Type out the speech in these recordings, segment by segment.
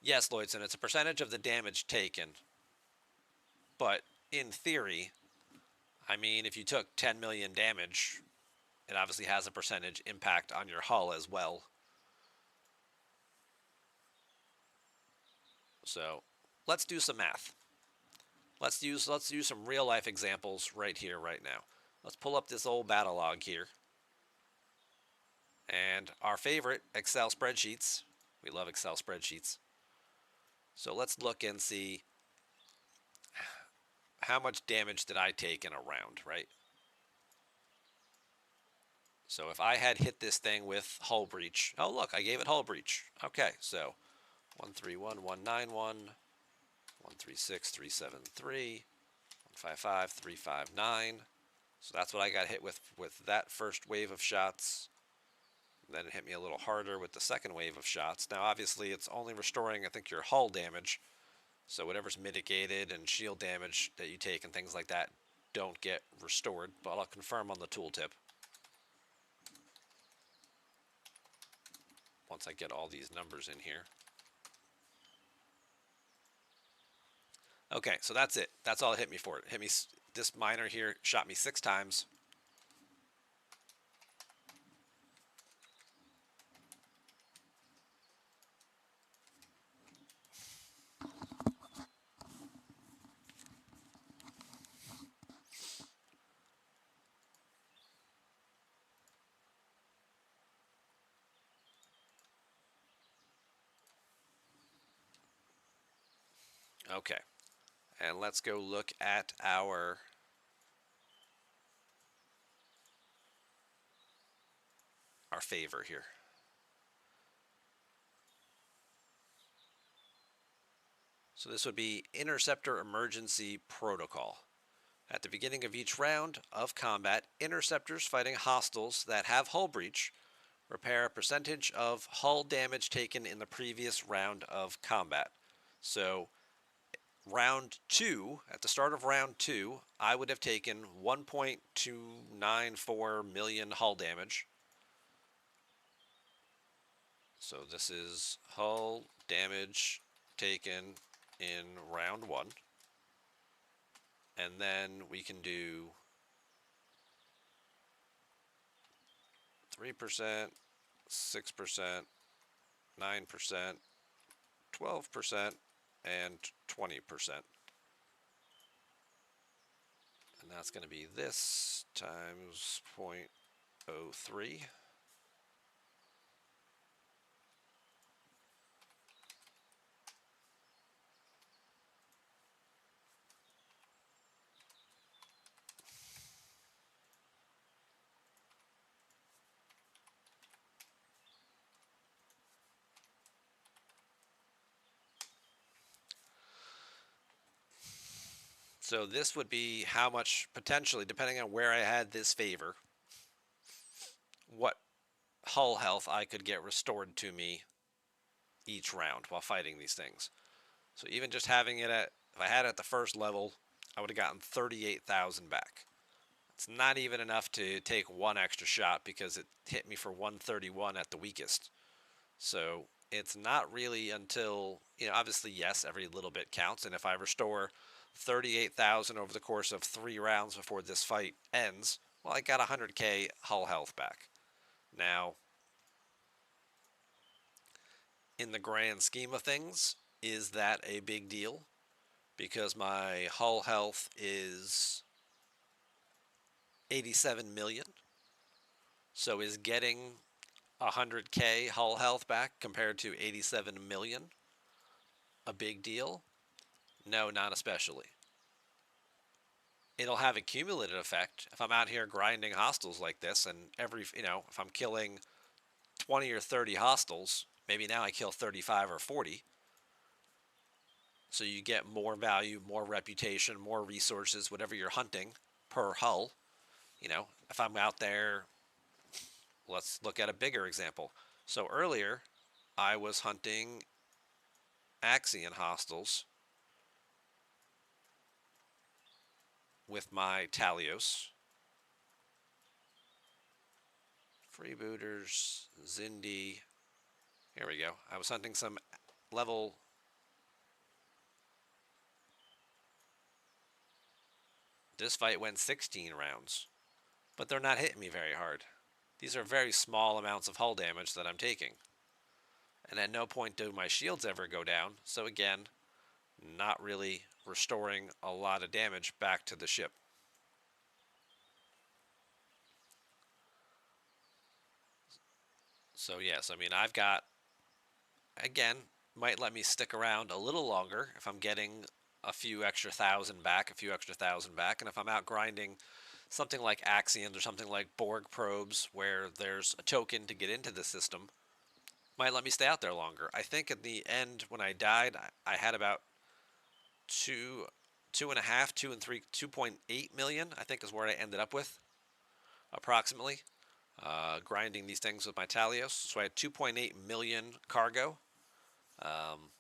Yes, Lloydson, it's a percentage of the damage taken, but in theory, I mean, if you took 10 million damage, it obviously has a percentage impact on your hull as well. So let's do some math. Let's use some real life examples right here, right now. Let's pull up this old battle log here. And our favorite, Excel spreadsheets. We love Excel spreadsheets. So let's look and see how much damage did I take in a round, right? So if I had hit this thing with hull breach, oh look, I gave it hull breach. Okay, so 131, 136, 373, 155, 359. So that's what I got hit with that first wave of shots. Then it hit me a little harder with the second wave of shots. Now obviously it's only restoring, I think, your hull damage. So whatever's mitigated and shield damage that you take and things like that don't get restored, but I'll confirm on the tooltip once I get all these numbers in here. Okay, so that's it. That's all it hit me for. It hit me, this miner here shot me 6 times. Okay, and let's go look at our favor here. So this would be Interceptor Emergency Protocol. At the beginning of each round of combat, interceptors fighting hostiles that have hull breach repair a percentage of hull damage taken in the previous round of combat. So round 2, at the start of round 2, I would have taken 1.294 million hull damage. So this is hull damage taken in round 1. And then we can do 3%, 6%, 9%, 12%, and 20%. And that's going to be this times 0.03. So this would be how much, potentially, depending on where I had this favor, what hull health I could get restored to me each round while fighting these things. So even just having it at, if I had it at the first level, I would have gotten 38,000 back. It's not even enough to take one extra shot because it hit me for 131 at the weakest. So it's not really until, obviously, yes, every little bit counts. And if I restore 38,000 over the course of 3 rounds before this fight ends, well, I got 100k hull health back. Now, in the grand scheme of things, is that a big deal? Because my hull health is 87 million. So is getting 100k hull health back compared to 87 million a big deal? No, not especially. It'll have a cumulative effect if I'm out here grinding hostiles like this, and if I'm killing 20 or 30 hostiles, maybe now I kill 35 or 40. So you get more value, more reputation, more resources, whatever you're hunting per hull. If I'm out there, let's look at a bigger example. So earlier, I was hunting Axion hostiles with my Talios. Freebooters, Zindi. Here we go. I was hunting some level This fight went 16 rounds, but they're not hitting me very hard. These are very small amounts of hull damage that I'm taking. And at no point do my shields ever go down, so again, not really restoring a lot of damage back to the ship. So yes, I mean, I've got, again, might let me stick around a little longer if I'm getting a few extra thousand back, and if I'm out grinding something like Axions or something like Borg probes where there's a token to get into the system, might let me stay out there longer. I think at the end when I died, I had about two and a half, 2 and 3, 2.8 million, I think is where I ended up with, approximately. Grinding these things with my Talios. So I had 2.8 million cargo. Um,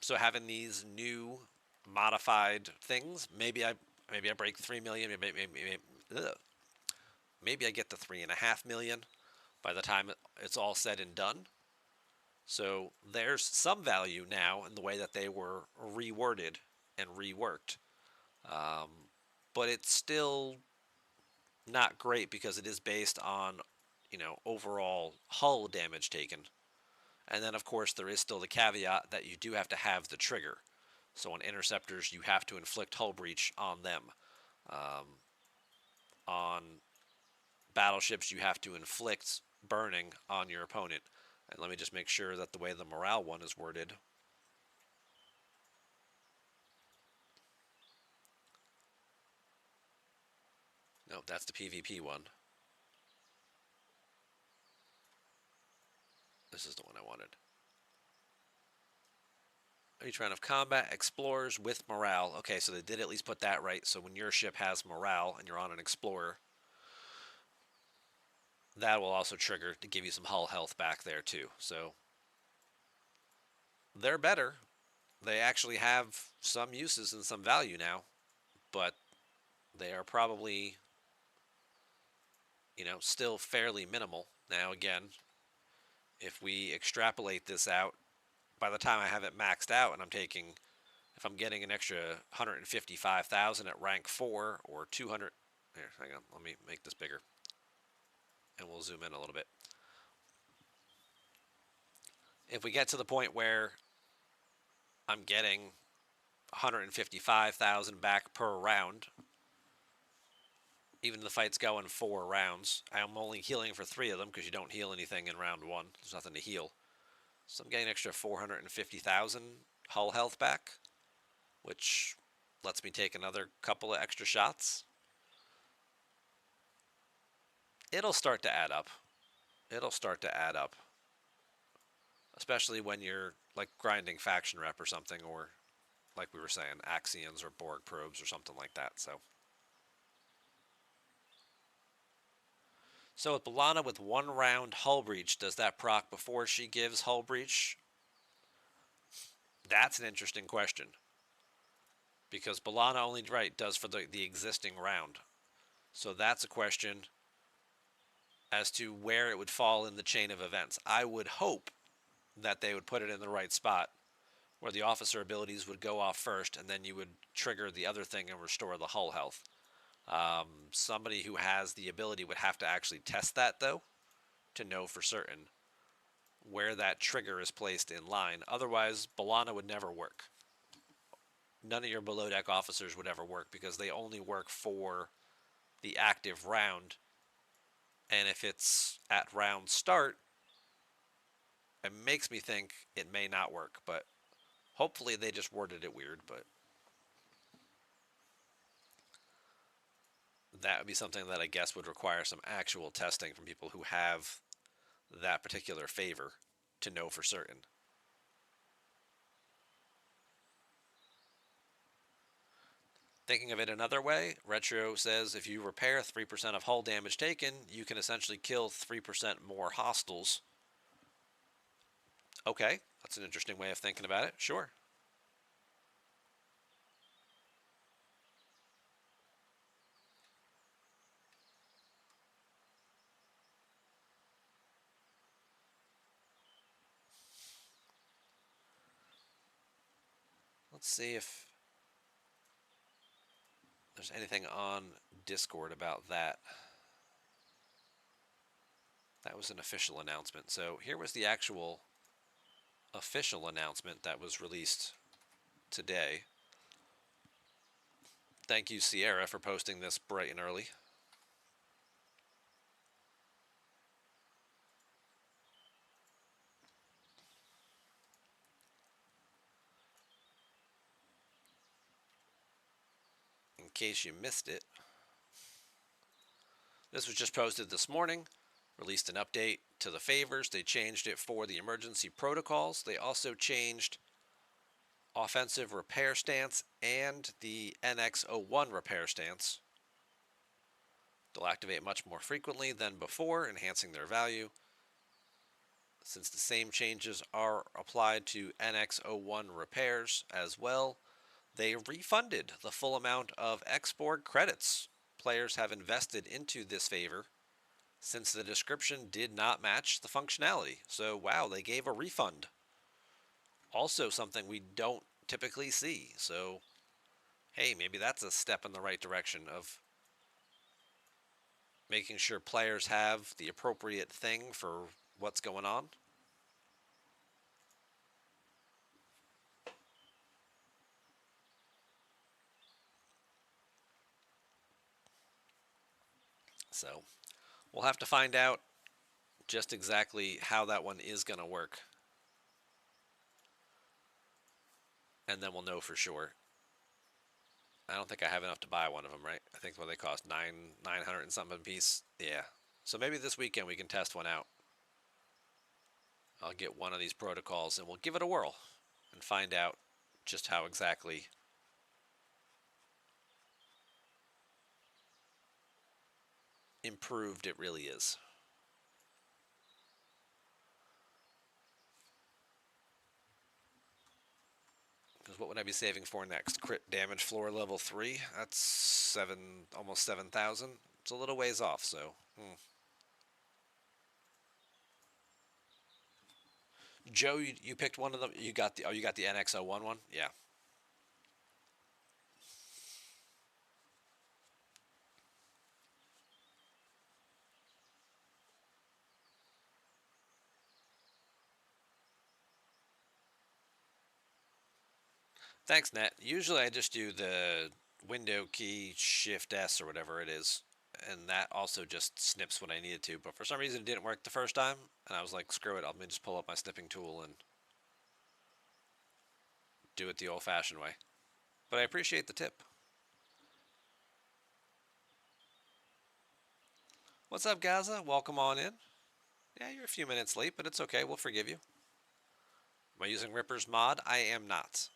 so having these new modified things, maybe I break 3 million, maybe I get to 3.5 million by the time it's all said and done. So there's some value now in the way that they were reworded and reworked. Um, but it's still not great because it is based on, overall hull damage taken. And then, of course, there is still the caveat that you do have to have the trigger. So on interceptors, you have to inflict hull breach on them. Um, on battleships, you have to inflict burning on your opponent. And let me just make sure that the way the morale one is worded. No, that's the PvP one. This is the one I wanted. Return of combat, explorers with morale. Okay, so they did at least put that right. So when your ship has morale and you're on an explorer, that will also trigger to give you some hull health back there too. So they're better. They actually have some uses and some value now, but they are probably, still fairly minimal. Now again, if we extrapolate this out, by the time I have it maxed out and if I'm getting an extra 155,000 at rank 4 or 200, here, hang on, let me make this bigger and we'll zoom in a little bit. If we get to the point where I'm getting 155,000 back per round, even if the fight's going 4 rounds, I'm only healing for 3 of them because you don't heal anything in round 1. There's nothing to heal. So I'm getting an extra 450,000 hull health back, which lets me take another couple of extra shots. It'll start to add up. It'll start to add up. Especially when you're like grinding faction rep or something, or like we were saying, Axions or Borg probes or something like that. So with B'Elanna with 1 round hull breach, does that proc before she gives hull breach? That's an interesting question. Because B'Elanna only does for the existing round. So that's a question as to where it would fall in the chain of events. I would hope that they would put it in the right spot where the officer abilities would go off first and then you would trigger the other thing and restore the hull health. Somebody who has the ability would have to actually test that, though, to know for certain where that trigger is placed in line. Otherwise, B'Elanna would never work. None of your below deck officers would ever work because they only work for the active round. And if it's at round start, it makes me think it may not work. But hopefully they just worded it weird. But that would be something that I guess would require some actual testing from people who have that particular favor to know for certain. Thinking of it another way, Retro says if you repair 3% of hull damage taken, you can essentially kill 3% more hostiles. Okay, that's an interesting way of thinking about it. Sure. Let's see if there's anything on Discord about that. That was an official announcement. So here was the actual official announcement that was released today. Thank you, Sierra, for posting this bright and early. In case you missed it, this was just posted this morning. Released an update to the favors. They changed it for the emergency protocols. They also changed offensive repair stance and the NX-01 repair stance. They'll activate much more frequently than before, enhancing their value. Since the same changes are applied to NX-01 repairs as well, they refunded the full amount of Xborg credits players have invested into this favor since the description did not match the functionality. So, wow, they gave a refund. Also something we don't typically see. So, hey, maybe that's a step in the right direction of making sure players have the appropriate thing for what's going on. So, we'll have to find out just exactly how that one is going to work. And then we'll know for sure. I don't think I have enough to buy one of them, right? I think what they cost, 900 and something a piece. Yeah. So maybe this weekend we can test one out. I'll get one of these protocols and we'll give it a whirl and find out just how exactly improved it really is. Because what would I be saving for next? Crit damage floor level 3. That's almost 7,000. It's a little ways off, so. Joe, you picked one of them. You got the NX-01 one? Yeah. Thanks, Net. Usually I just do the window key Shift S or whatever it is, and that also just snips when I need it to. But for some reason it didn't work the first time, and I was like, screw it, I'll just pull up my snipping tool and do it the old-fashioned way. But I appreciate the tip. What's up, Gaza? Welcome on in. Yeah, you're a few minutes late, but it's okay. We'll forgive you. Am I using Ripper's mod? I am not.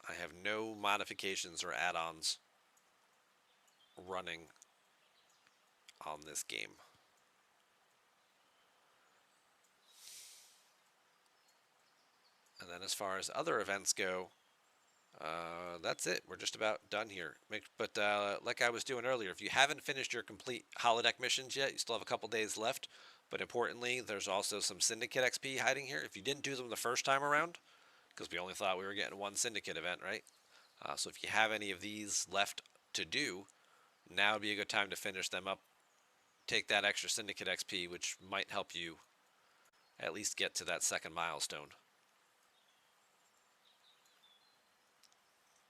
I have no modifications or add-ons running on this game. And then as far as other events go, that's it. We're just about done here. But like I was doing earlier, if you haven't finished your complete holodeck missions yet, you still have a couple days left. But importantly, there's also some Syndicate XP hiding here. If you didn't do them the first time around, because we only thought we were getting one Syndicate event, right? So if you have any of these left to do, now would be a good time to finish them up. Take that extra Syndicate XP, which might help you at least get to that second milestone.